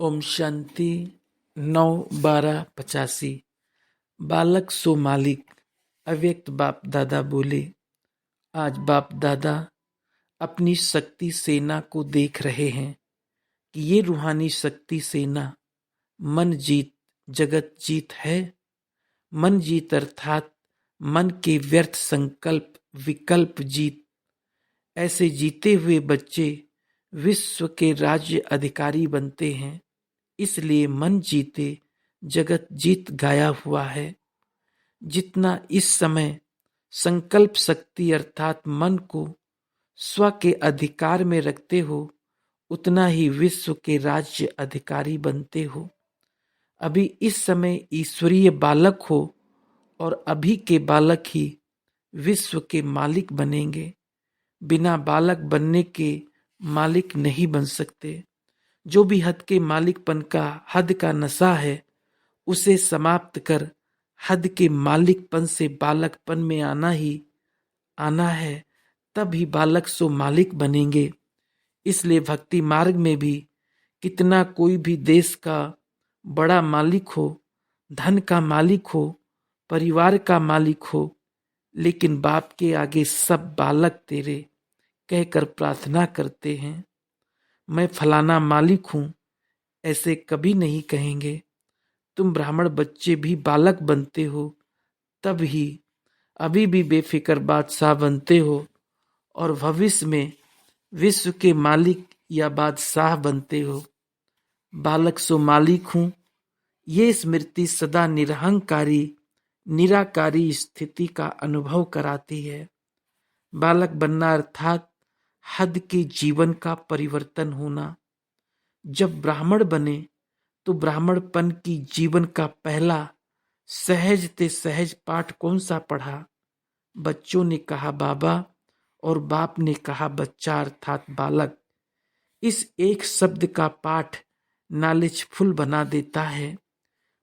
ओम शांति 9/12/85। बालक सो मालिक। अव्यक्त बाप दादा बोले, आज बाप दादा अपनी शक्ति सेना को देख रहे हैं कि ये रूहानी शक्ति सेना मन जीत जगत जीत है। मन जीत अर्थात मन के व्यर्थ संकल्प विकल्प जीत। ऐसे जीते हुए बच्चे विश्व के राज्य अधिकारी बनते हैं। इसलिए मन जीते जगत जीत गाया हुआ है। जितना इस समय संकल्प शक्ति अर्थात मन को स्व के अधिकार में रखते हो, उतना ही विश्व के राज्य अधिकारी बनते हो। अभी इस समय ईश्वरीय बालक हो और अभी के बालक ही विश्व के मालिक बनेंगे। बिना बालक बनने के मालिक नहीं बन सकते। जो भी हद के मालिकपन का हद का नशा है, उसे समाप्त कर हद के मालिकपन से बालकपन में आना है। तब ही बालक सो मालिक बनेंगे। इसलिए भक्ति मार्ग में भी कितना कोई भी देश का बड़ा मालिक हो, धन का मालिक हो, परिवार का मालिक हो, लेकिन बाप के आगे सब बालक तेरे कहकर प्रार्थना करते हैं। मैं फलाना मालिक हूं, ऐसे कभी नहीं कहेंगे। तुम ब्राह्मण बच्चे भी बालक बनते हो, तब ही अभी भी बेफिक्र बादशाह बनते हो और भविष्य में विश्व के मालिक या बादशाह बनते हो। बालक सो मालिक हूं, ये स्मृति सदा निरहंकारी निराकारी स्थिति का अनुभव कराती है। बालक बनना अर्थात हद के जीवन का परिवर्तन होना। जब ब्राह्मण बने तो ब्राह्मणपन की जीवन का पहला सहज ते सहज पाठ कौन सा पढ़ा? बच्चों ने कहा बाबा और बाप ने कहा बच्चा अर्थात बालक। इस एक शब्द का पाठ नॉलेजफुल बना देता है।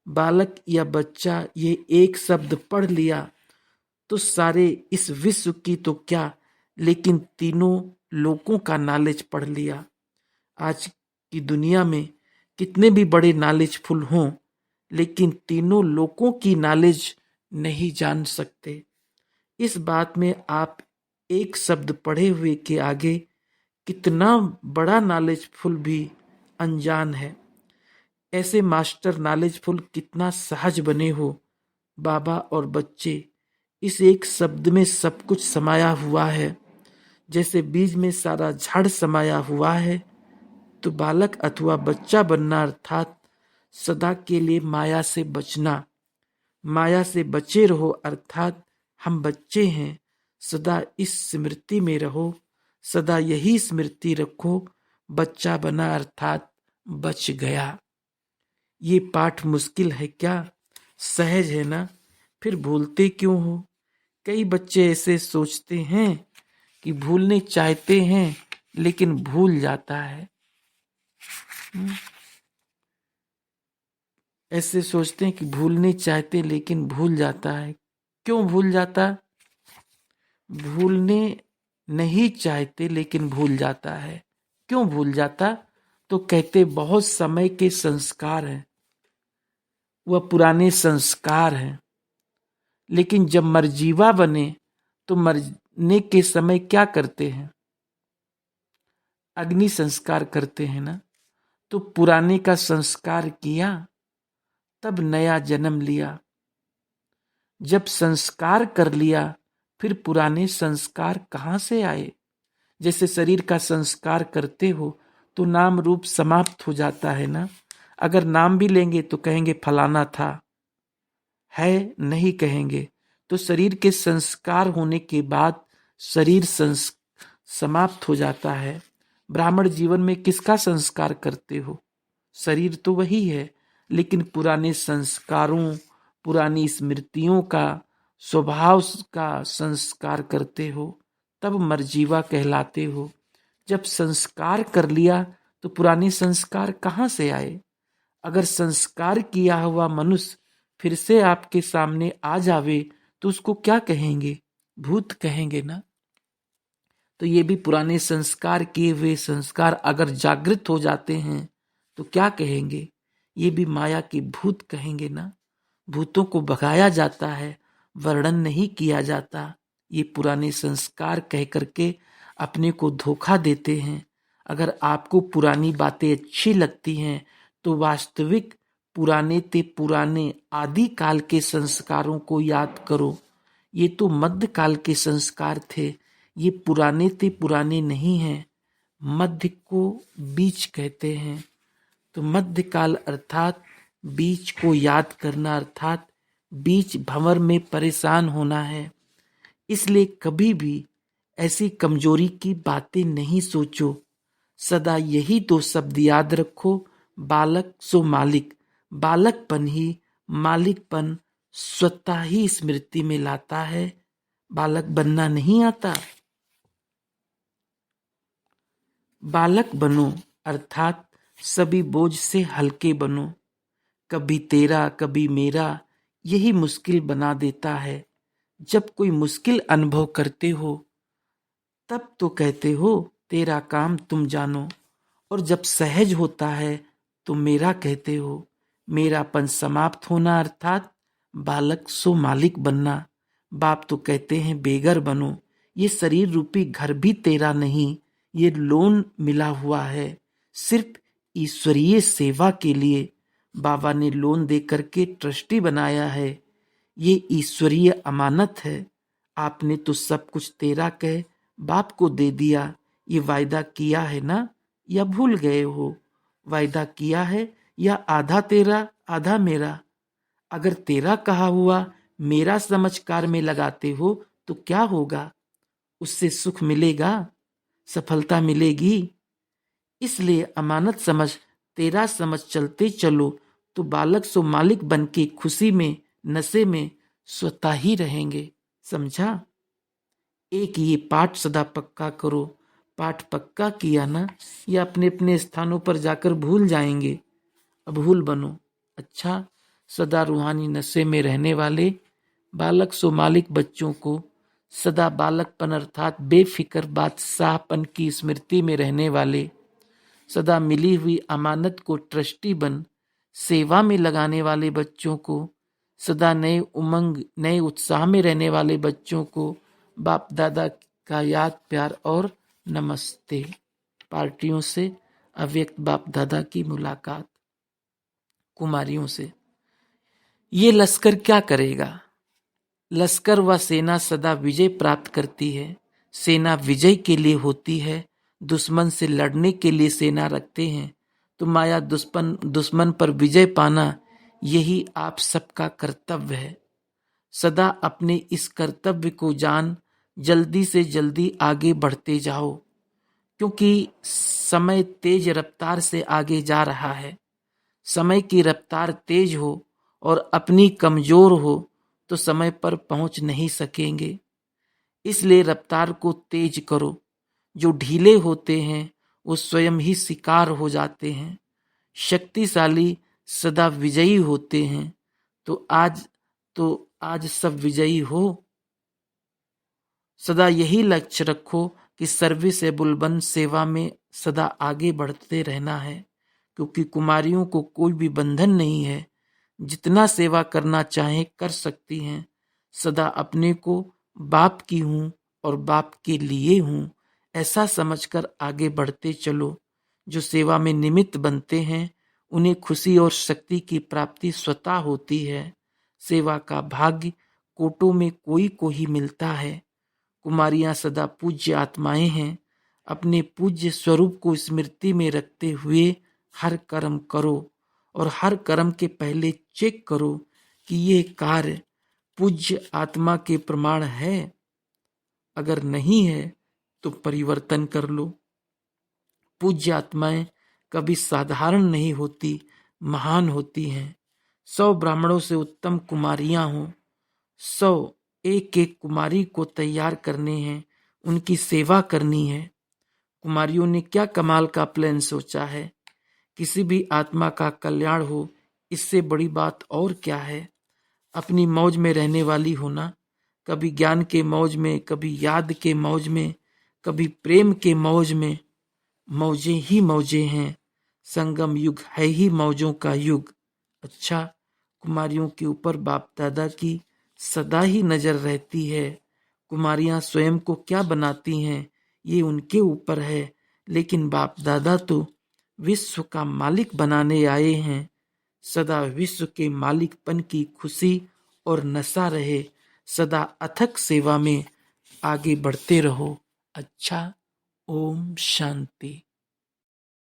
बालक या बच्चा ये एक शब्द पढ़ लिया तो सारे इस विश्व की तो क्या, लेकिन तीनों लोगों का नॉलेज पढ़ लिया। आज की दुनिया में कितने भी बड़े नॉलेजफुल हों, लेकिन तीनों लोगों की नॉलेज नहीं जान सकते। इस बात में आप एक शब्द पढ़े हुए के आगे कितना बड़ा नॉलेजफुल भी अनजान है। ऐसे मास्टर नॉलेजफुल कितना सहज बने हो। बाबा और बच्चे इस एक शब्द में सब कुछ समाया हुआ है। जैसे बीज में सारा झाड़ समाया हुआ है, तो बालक अथवा बच्चा बनना अर्थात सदा के लिए माया से बचना। माया से बचे रहो अर्थात हम बच्चे हैं, सदा इस स्मृति में रहो। सदा यही स्मृति रखो, बच्चा बना अर्थात बच गया। ये पाठ मुश्किल है क्या? सहज है ना? फिर भूलते क्यों हो? कई बच्चे ऐसे सोचते हैं कि भूलने चाहते हैं लेकिन भूल जाता है। ऐसे सोचते हैं कि भूलने चाहते लेकिन भूल जाता है। क्यों भूल जाता? भूलने नहीं चाहते लेकिन भूल जाता है। क्यों भूल जाता? तो कहते बहुत समय के संस्कार हैं, वह पुराने संस्कार हैं। लेकिन जब मरजीवा बने तो मरने के समय क्या करते हैं? अग्नि संस्कार करते हैं ना। तो पुराने का संस्कार किया, तब नया जन्म लिया। जब संस्कार कर लिया, फिर पुराने संस्कार कहाँ से आए? जैसे शरीर का संस्कार करते हो तो नाम रूप समाप्त हो जाता है ना। अगर नाम भी लेंगे तो कहेंगे फलाना था, है नहीं कहेंगे। तो शरीर के संस्कार होने के बाद शरीर समाप्त हो जाता है। ब्राह्मण जीवन में किसका संस्कार करते हो? शरीर तो वही है, लेकिन पुराने संस्कारों, पुरानी स्मृतियों का, स्वभाव का संस्कार करते हो, तब मरजीवा कहलाते हो। जब संस्कार कर लिया तो पुराने संस्कार कहाँ से आए? अगर संस्कार किया हुआ मनुष्य फिर से आपके सामने आ जावे तो उसको क्या कहेंगे? भूत कहेंगे ना। तो ये भी पुराने संस्कार किए हुए संस्कार अगर जागृत हो जाते हैं तो क्या कहेंगे? ये भी माया के भूत कहेंगे ना। भूतों को भगाया जाता है, वर्णन नहीं किया जाता। ये पुराने संस्कार कह करके अपने को धोखा देते हैं। अगर आपको पुरानी बातें अच्छी लगती हैं तो वास्तविक पुराने ते पुराने आदि काल के संस्कारों को याद करो। ये तो मध्य काल के संस्कार थे, ये पुराने ते पुराने नहीं हैं। मध्य को बीच कहते हैं। तो मध्यकाल अर्थात बीच को याद करना, अर्थात बीच भंवर में परेशान होना है। इसलिए कभी भी ऐसी कमजोरी की बातें नहीं सोचो। सदा यही दो शब्द याद रखो, बालक सो मालिक। बालकपन ही मालिकपन स्वतः ही स्मृति में लाता है। बालक बनना नहीं आता। बालक बनो अर्थात सभी बोझ से हल्के बनो। कभी तेरा कभी मेरा यही मुश्किल बना देता है। जब कोई मुश्किल अनुभव करते हो तब तो कहते हो तेरा काम तुम जानो, और जब सहज होता है तो मेरा कहते हो। मेरापन समाप्त होना अर्थात बालक सो मालिक बनना। बाप तो कहते हैं बेघर बनो। ये शरीर रूपी घर भी तेरा नहीं, ये लोन मिला हुआ है सिर्फ ईश्वरीय सेवा के लिए। बाबा ने लोन दे करके ट्रस्टी बनाया है। ये ईश्वरीय अमानत है। आपने तो सब कुछ तेरा कह बाप को दे दिया। ये वायदा किया है ना, या भूल गए हो? वायदा किया है या आधा तेरा आधा मेरा? अगर तेरा कहा हुआ मेरा समझ कार में लगाते हो तो क्या होगा? उससे सुख मिलेगा, सफलता मिलेगी। इसलिए अमानत समझ तेरा समझ चलते चलो तो बालक सो मालिक बन के खुशी में नशे में स्वतः ही रहेंगे। समझा? एक ये पाठ सदा पक्का करो। पाठ पक्का किया ना, या अपने अपने स्थानों पर जाकर भूल जाएंगे। अभूल बनो। अच्छा, सदा रूहानी नशे में रहने वाले बालक सो मालिक बच्चों को सदा बालकपन अर्थात बेफिक्र बादशाहपन की स्मृति में रहने वाले, सदा मिली हुई अमानत को ट्रस्टी बन सेवा में लगाने वाले बच्चों को, सदा नए उमंग नए उत्साह में रहने वाले बच्चों को बाप दादा का याद प्यार और नमस्ते। पार्टियों से अव्यक्त बाप दादा की मुलाकात कुमारियों से। ये लश्कर क्या करेगा? लश्कर व सेना सदा विजय प्राप्त करती है। सेना विजय के लिए होती है। दुश्मन से लड़ने के लिए सेना रखते हैं। तो माया दुश्मन पर विजय पाना यही आप सबका कर्तव्य है। सदा अपने इस कर्तव्य को जान जल्दी से जल्दी आगे बढ़ते जाओ, क्योंकि समय तेज रफ्तार से आगे जा रहा है। समय की रफ्तार तेज हो और अपनी कमजोर हो तो समय पर पहुंच नहीं सकेंगे। इसलिए रफ्तार को तेज करो। जो ढीले होते हैं वो स्वयं ही शिकार हो जाते हैं। शक्तिशाली सदा विजयी होते हैं। तो आज सब विजयी हो। सदा यही लक्ष्य रखो कि सर्विसेबल बन सेवा में सदा आगे बढ़ते रहना है, क्योंकि कुमारियों को कोई भी बंधन नहीं है। जितना सेवा करना चाहे कर सकती हैं। सदा अपने को बाप की हूँ और बाप के लिए हूँ ऐसा समझकर आगे बढ़ते चलो। जो सेवा में निमित्त बनते हैं उन्हें खुशी और शक्ति की प्राप्ति स्वतः होती है। सेवा का भाग्य कोटों में कोई को ही मिलता है। कुमारियां सदा पूज्य आत्माएं हैं। अपने पूज्य स्वरूप को स्मृति में रखते हुए हर कर्म करो, और हर कर्म के पहले चेक करो कि ये कार्य पूज्य आत्मा के प्रमाण है। अगर नहीं है तो परिवर्तन कर लो। पूज्य आत्माएं कभी साधारण नहीं होती, महान होती हैं। 100 ब्राह्मणों से उत्तम कुमारियां हों। 100 एक एक कुमारी को तैयार करने हैं, उनकी सेवा करनी है। कुमारियों ने क्या कमाल का प्लान सोचा है। किसी भी आत्मा का कल्याण हो, इससे बड़ी बात और क्या है। अपनी मौज में रहने वाली होना, कभी ज्ञान के मौज में, कभी याद के मौज में, कभी प्रेम के मौज में। मौजें ही मौजें हैं। संगम युग है ही मौजों का युग। अच्छा, कुमारियों के ऊपर बाप दादा की सदा ही नजर रहती है। कुमारियां स्वयं को क्या बनाती हैं ये उनके ऊपर है, लेकिन बाप दादा तो विश्व का मालिक बनाने आए हैं। सदा विश्व के मालिकपन की खुशी और नशा रहे। सदा अथक सेवा में आगे बढ़ते रहो। अच्छा, ओम शांति।